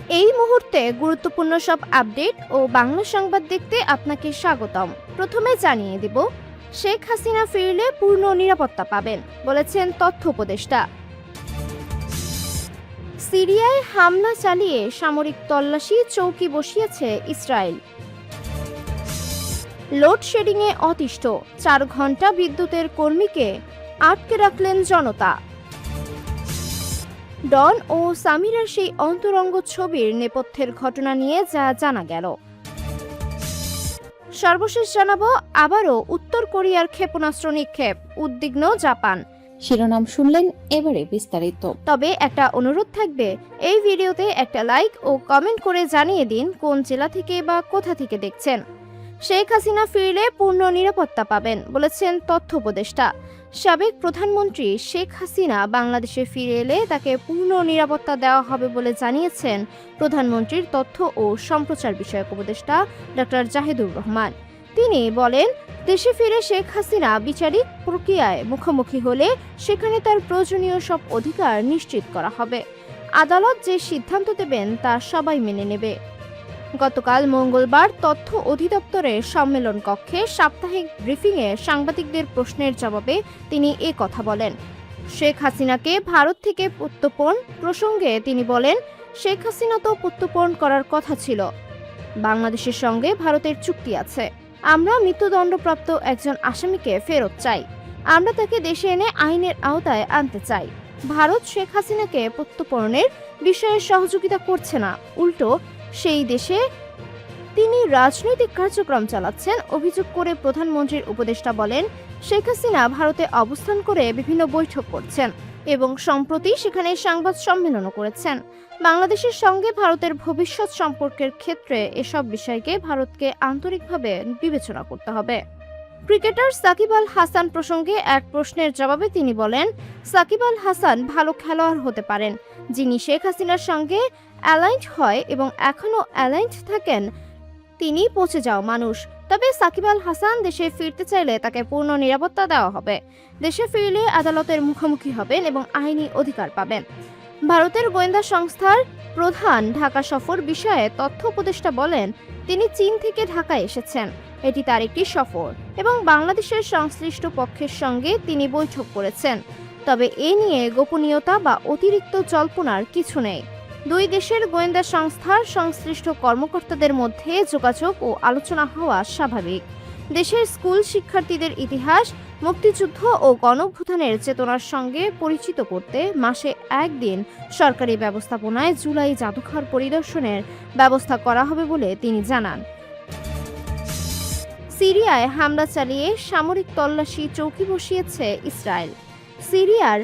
এই মুহূর্তে গুরুত্বপূর্ণ সব আপডেট ও বাংলা সংবাদ দেখতে আপনাকে স্বাগতম। প্রথমে জানিয়ে দেব, শেখ হাসিনা ফিরলে পূর্ণ নিরাপত্তা পাবেন বলেছেন তথ্য উপদেষ্টা। সিরিয়ায় হামলা চালিয়ে সামরিক তল্লাশি চৌকি বসিয়েছে ইসরায়েল। লোডশেডিংয়ে অতিষ্ঠ, 4 ঘন্টা বিদ্যুতের কর্মীকে আটকে রাখলেন জনতা। ডন ও সামিরার সেই অন্তরঙ্গ ছবির নেপথ্যের ঘটনা নিয়ে যা জানা গেল। সর্বশেষ জানাবো, আবারও উত্তর কোরিয়ার ক্ষেপণাস্ত্র নিক্ষেপ, উদ্বিগ্ন জাপান। শিরোনাম শুনলেন, এবারে বিস্তারিত। তবে একটা অনুরোধ থাকবে, এই ভিডিওতে একটা লাইক ও কমেন্ট করে জানিয়ে দিন কোন জেলা থেকে বা কোথা থেকে দেখছেন। শেখ হাসিনা ফিরলে পূর্ণ নিরাপত্তা পাবেন বলেছেন তথ্য উপদেষ্টা। সাবেক প্রধানমন্ত্রী শেখ হাসিনা বাংলাদেশে ফিরে এলে তাকে পূর্ণ নিরাপত্তা দেওয়া হবে বলে জানিয়েছেন প্রধানমন্ত্রীর তথ্য ও সম্প্রচার বিষয়ক উপদেষ্টা ডক্টর জাহিদুর রহমান। তিনি বলেন, দেশে ফিরে শেখ হাসিনা বিচারিক প্রক্রিয়ায় মুখোমুখি হলে সেখানে তার প্রয়োজনীয় সব অধিকার নিশ্চিত করা হবে। আদালত যে সিদ্ধান্ত দেবেন তা সবাই মেনে নেবে। গতকাল মঙ্গলবার তথ্য অধিদপ্তরের সম্মেলন কক্ষে সাপ্তাহিক ব্রিফিংয়ে সাংবাদিকদের প্রশ্নের জবাবে তিনি কথা বলেন। শেখ হাসিনাকে ভারত থেকে প্রত্যর্পণ প্রসঙ্গে তিনি বলেন, শেখ হাসিনা তো প্রত্যর্পণ করার কথা ছিল। বাংলাদেশের সঙ্গে ভারতের চুক্তি আছে। আমরা মৃত্যুদণ্ডপ্রাপ্ত একজন আসামিকে ফেরত চাই। আমরা তাকে দেশে এনে আইনের আওতায় আনতে চাই। ভারত শেখ হাসিনাকে প্রত্যর্পণের বিষয়ে সহযোগিতা করছে না, উল্টো সেই দেশে তিনি রাজনৈতিক কার্যক্রম চালাচ্ছেন অভিযোগ করে প্রধানমন্ত্রীর উপদেষ্টা বলেন, শেখ হাসিনা ভারতে অবস্থান করে বিভিন্ন বৈঠক করছেন এবং সম্প্রতি সেখানে সংবাদ সম্মেলনও করেছেন। বাংলাদেশের সঙ্গে ভারতের ভবিষ্যৎ সম্পর্কের ক্ষেত্রে এসব বিষয়কে ভারতকে আন্তরিকভাবে বিবেচনা করতে হবে। ক্রিকেটার সাকিব আল হাসান প্রসঙ্গে এক প্রশ্নের জবাবে তিনি বলেন, সাকিব আল হাসান ভালো খেলোয়াড় হতে পারেন, যিনি শেখ হাসিনার সঙ্গে অ্যালাইন্ড হয় এবং এখনও অ্যালাইন্ড থাকেন। তিনি পচে যাওয়া মানুষ। তবে সাকিব আল হাসান দেশে ফিরতে চাইলে তাকে পূর্ণ নিরাপত্তা দেওয়া হবে। দেশে ফিরলে আদালতের মুখোমুখি হবেন এবং আইনি অধিকার পাবেন। ভারতের গোয়েন্দা সংস্থার প্রধান ঢাকা সফর বিষয়ে তথ্য উপদেষ্টা বলেন, তিনি চীন থেকে ঢাকায় এসেছেন। এটি তার একটি সফর এবং বাংলাদেশের সংশ্লিষ্ট পক্ষের সঙ্গে তিনি বৈঠক করেছেন। তবে এ নিয়ে গোপনীয়তা বা অতিরিক্ত জল্পনার কিছু নেই। দুই দেশের গোয়েন্দা সংস্থার সংশ্লিষ্ট কর্মকর্তাদের মধ্যে যোগাযোগ ও আলোচনা হওয়া স্বাভাবিক। দেশের স্কুল শিক্ষার্থীদের ইতিহাস, মুক্তিযুদ্ধ ও গণঅভ্যুত্থানের চেতনার সঙ্গে পরিচিত করতে মাসে একদিন সরকারি ব্যবস্থাপনায় জুলাই জাদুঘর পরিদর্শনের ব্যবস্থা করা হবে বলে তিনি জানান। সিরিয়ায় হামলা চালিয়ে সামরিক তল্লাশি চৌকি বসিয়েছে ইসরায়েল। সিরিয়ার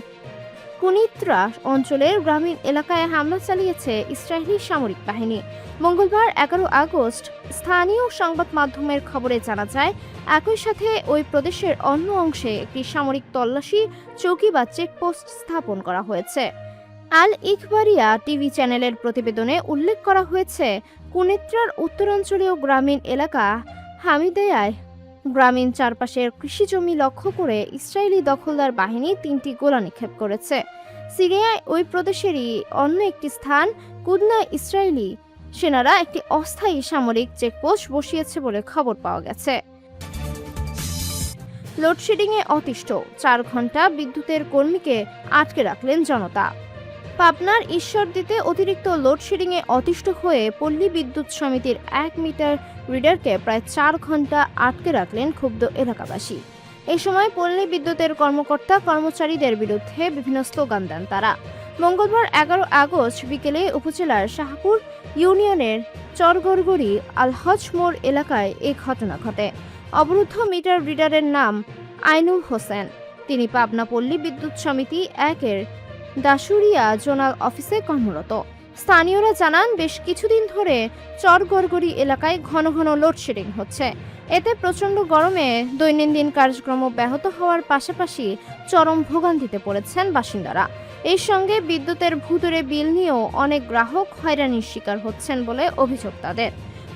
কুনিত্রা অঞ্চলের গ্রামীণ এলাকায় হামলা চালিয়েছে ইসরায়েলি সামরিক বাহিনী। মঙ্গলবার 11 আগস্ট স্থানীয় সংবাদ মাধ্যমের খবরে জানা যায়, একই সাথে ওই প্রদেশের অন্য অংশে একটি সামরিক তল্লাশি চৌকি বা চেকপোস্ট স্থাপন করা হয়েছে। আল ইখবারিয়া টিভি চ্যানেলের প্রতিবেদনে উল্লেখ করা হয়েছে, কুনিত্রার উত্তরাঞ্চলীয় গ্রামীণ এলাকা হামিদায়ায় গ্রামীণ চারপাশের কৃষিজমি লক্ষ্য করে ইসরায়েলি দখলদার বাহিনী 3টি গোলা নিক্ষেপ করেছে। সিরিয়ায় ওই প্রদেশেরই অন্য একটি স্থান কুদনায় ইসরায়েলি সেনারা একটি অস্থায়ী সামরিক চেকপোস্ট বসিয়েছে বলে খবর পাওয়া গেছে। লোডশেডিংয়ে অতিষ্ঠ, 4 ঘন্টা বিদ্যুতের কর্মীকে আটকে রাখলেন জনতা। পাবনার ঈশ্বরদীতে অতিরিক্ত লোডশেডিংয়ে অতিষ্ঠ হয়ে পল্লী বিদ্যুৎ সমিতির 1 মিটার রিডারকে প্রায় 4 ঘন্টা আটকে রাখলেন ক্ষুব্ধ এলাকাবাসী। এই সময় পল্লী বিদ্যুতের কর্মকর্তা কর্মচারীদের বিরুদ্ধে বিভিন্ন স্লোগান দেন তারা। মঙ্গলবার 11 আগস্ট বিকেলে উপজেলার শাহপুর ইউনিয়নের চরগড়গড়ি আলহজ মোড় এলাকায় এই ঘটনা ঘটে। অবরুদ্ধ মিটার রিডারের নাম আইনুল হোসেন। তিনি পাবনা পল্লী বিদ্যুৎ সমিতি 1-এর দাসুরিয়া জোনাল অফিসে কর্মরত। স্থানীয়রা জানান, বেশ কিছুদিন ধরে চরগড়গড়ি এলাকায় ঘন ঘন লোডশেডিং হচ্ছে। এতে প্রচণ্ড গরমে দৈনন্দিন কার্যক্রম ব্যাহত হওয়ার পাশাপাশি চরম ভোগান্তিতে পড়েছেন বাসিন্দারা। এর সঙ্গে বিদ্যুতের ভূতুড়ে বিল নিয়েও অনেক গ্রাহক হয়রানির শিকার হচ্ছেন বলে অভিযোগ তাদের।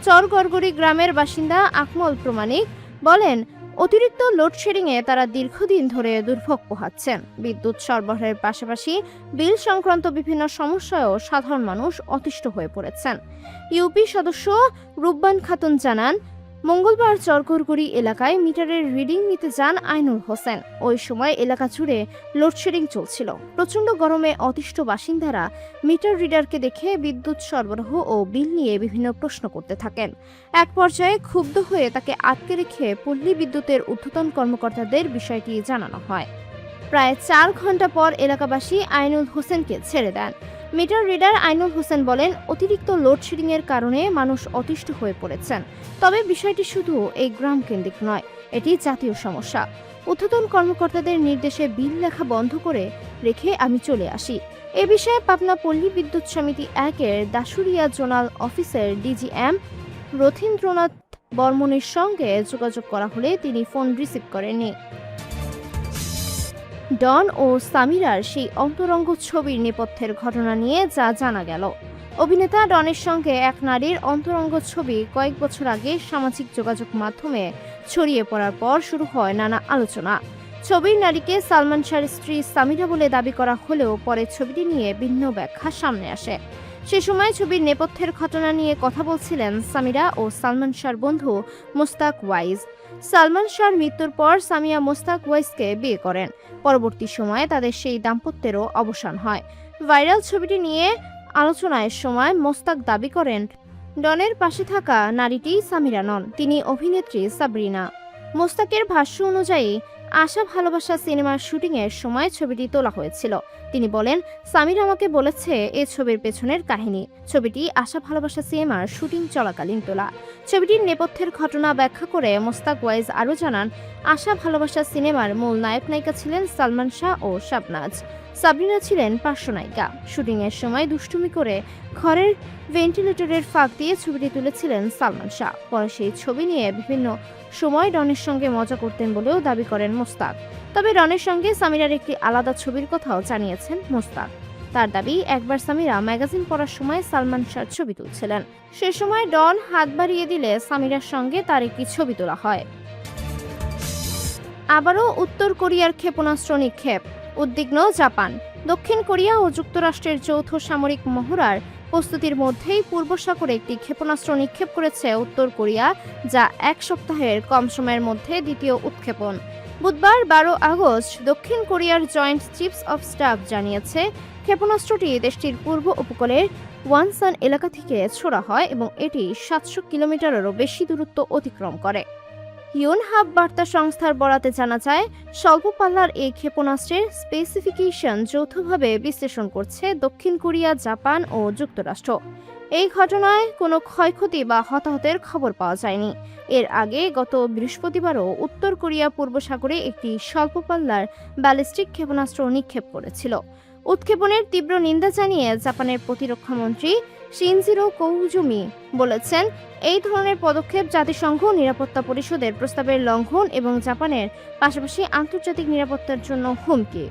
চরগড়গড়ি গ্রামের বাসিন্দা আকমল প্রমাণিক বলেন, অতিরিক্ত লোডশেডিংয়ে তারা দীর্ঘদিন ধরে দুর্ভোগ পোহাচ্ছেন। বিদ্যুৎ সরবরাহের পাশাপাশি বিল সংক্রান্ত বিভিন্ন সমস্যায়ও সাধারণ মানুষ অতিষ্ঠ হয়ে পড়েছেন। ইউপি সদস্য রুব্বান খাতুন জানান, মঙ্গলবার চরঘরগুড়ি এলাকায় মিটারের রিডিং নিতে যান আইনুল হোসেন। ওই সময় এলাকা জুড়ে লোডশেডিং চলছিল। প্রচণ্ড গরমে অতিষ্ঠ বাসিন্দারা মিটার রিডারকে দেখে বিদ্যুৎ সরবরাহ ও বিল নিয়ে বিভিন্ন প্রশ্ন করতে থাকেন। এক পর্যায়ে ক্ষুব্ধ হয়ে তাকে আটকে রেখে পল্লী বিদ্যুতের ঊর্ধ্বতন কর্মকর্তাদের বিষয়টি জানানো হয়। প্রায় 4 ঘন্টা পর এলাকাবাসী আইনুল হোসেনকে ছেড়ে দেন। মিটার রিডার আইনুল হোসেন বলেন, অতিরিক্ত লোডশেডিংয়ের কারণে মানুষ অতিষ্ঠ হয়ে পড়েছেন। তবে বিষয়টি শুধু এই গ্রাম কেন্দ্রিক নয়, এটি জাতীয় সমস্যা। ঊর্ধ্বতন কর্মকর্তাদের নির্দেশে বিল লেখা বন্ধ করে রেখে আমি চলে আসি। এ বিষয়ে পাবনা পল্লী বিদ্যুৎ সমিতি 1-এর দাসুরিয়া জোনাল অফিসের ডিজিএম রথীন্দ্রনাথ বর্মনের সঙ্গে যোগাযোগ করা হলে তিনি ফোন রিসিভ করেননি। ডন ও সামিরার সেই অন্তরঙ্গ ছবির নেপথ্যের ঘটনা নিয়ে যা জানা গেল। অভিনেতা ডনের সঙ্গে এক নারীর অন্তরঙ্গ ছবি কয়েক বছর আগে সামাজিক যোগাযোগ মাধ্যমে ছড়িয়ে পড়ার পর শুরু হয় নানা আলোচনা। ছবির নারীকে সালমান শাহর স্ত্রী সামিরা বলে দাবি করা হলেও পরে ছবিটি নিয়ে ভিন্ন ব্যাখ্যা সামনে আসে। সে সময় ছবির নেপথ্যের ঘটনা নিয়ে কথা বলছিলেন সামিরা ও সালমান শাহর বন্ধু মোস্তাক ওয়াইজ। সালমান শাহর মৃত্যুর পর সামিয়া মোস্তাক ওয়াইজকে বিয়ে করেন। পরবর্তী সময়ে তাদের সেই দাম্পত্যেরও অবসান হয়। ভাইরাল ছবিটি নিয়ে আলোচনার সময় মোস্তাক দাবি করেন, ডনের পাশে থাকা নারীটি সামিরা নন, তিনি অভিনেত্রী সাবরিনা। মোস্তাকের ভাষ্য অনুযায়ী আশা ভালোবাসা সিনেমার শুটিংয়ের সময় ছবিটি তোলা হয়েছিল। তিনি বলেন, সামিরা আমাকে বলেছে এই ছবির পেছনের কাহিনী। ছবিটি আশা ভালোবাসা সিনেমার শুটিং চলাকালীন তোলা। ছবিটির নেপথ্যের ঘটনা ব্যাখ্যা করে মোস্তাক ওয়াইজ আরও জানান, আশা ভালোবাসা সিনেমার মূল নায়ক নায়িকা ছিলেন সালমান শাহ ও শাবনাজ। সাবরিনা ছিলেন পার্শ্বনায়িকা। শুটিংয়ের সময় দুষ্টুমি করে ঘরের ভেন্টিলেটরের ফাঁক দিয়ে ছবিটি তুলেছিলেন সালমান শাহ। পরে সেই ছবি নিয়ে বিভিন্ন সময় ডনের সঙ্গে মজা করতেন বলেও দাবি করেন মোস্তাক। তবে ডনের সঙ্গে সামিরার একটি আলাদা ছবির কথাও জানিয়েছেন মোস্তাক। তার দাবি, একবার সামিরা ম্যাগাজিন পড়ার সময় সালমান শাহর ছবি তুলছিলেন। সে সময় ডন হাত বাড়িয়ে দিলে সামিরার সঙ্গে তার একটি ছবি তোলা হয়। আবারও উত্তর কোরিয়ার ক্ষেপণাস্ত্র নিক্ষেপ, উদ্বিগ্ন জাপান। দক্ষিণ কোরিয়া ও যুক্তরাষ্ট্রের যৌথ সামরিক মহড়ার প্রস্তুতির মধ্যেই পূর্ব সাগরে একটি ক্ষেপণাস্ত্র নিক্ষেপ করেছে উত্তর কোরিয়া, যা এক সপ্তাহের কম সময়ের মধ্যে দ্বিতীয় উৎক্ষেপণ। বুধবার 12 আগস্ট দক্ষিণ কোরিয়ার জয়েন্ট চিফস অব স্টাফ জানিয়েছে, ক্ষেপণাস্ত্রটি দেশটির পূর্ব উপকূলের ওয়ানসান এলাকা থেকে ছোড়া হয় এবং এটি 700 কিলোমিটারেরও বেশি দূরত্ব অতিক্রম করে। ইউনহাব বার্তা সংস্থার বরাতে জানা যায়, স্বল্প পাল্লার এই ক্ষেপণাস্ত্রের স্পেসিফিকেশন যৌথভাবে বিশ্লেষণ করছে দক্ষিণ কোরিয়া, জাপান ও যুক্তরাষ্ট্র। এই ঘটনায় কোনো ক্ষয়ক্ষতি বা হতাহতের খবর পাওয়া যায়নি। এর আগে গত বৃহস্পতিবারও উত্তর কোরিয়া পূর্ব সাগরে একটি স্বল্প পাল্লার ব্যালিস্টিক ক্ষেপণাস্ত্র নিক্ষেপ করেছিল। উৎক্ষেপণের তীব্র নিন্দা জানিয়ে জাপানের প্রতিরক্ষামন্ত্রী শিনজিরো কোইজুমি বলেছেন, এই ধরনের পদক্ষেপ জাতিসংঘ নিরাপত্তা পরিষদের প্রস্তাবের লঙ্ঘন এবং জাপানের পাশাপাশি আন্তর্জাতিক নিরাপত্তার জন্য হুমকি।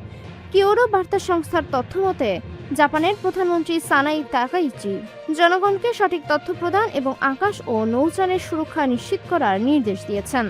কিয়োটো বার্তা সংস্থার তথ্য মতে, জাপানের প্রধানমন্ত্রী সানাই তাকাইচি জনগণকে সঠিক তথ্য প্রদান এবং আকাশ ও নৌযানের সুরক্ষা নিশ্চিত করার নির্দেশ দিয়েছেন।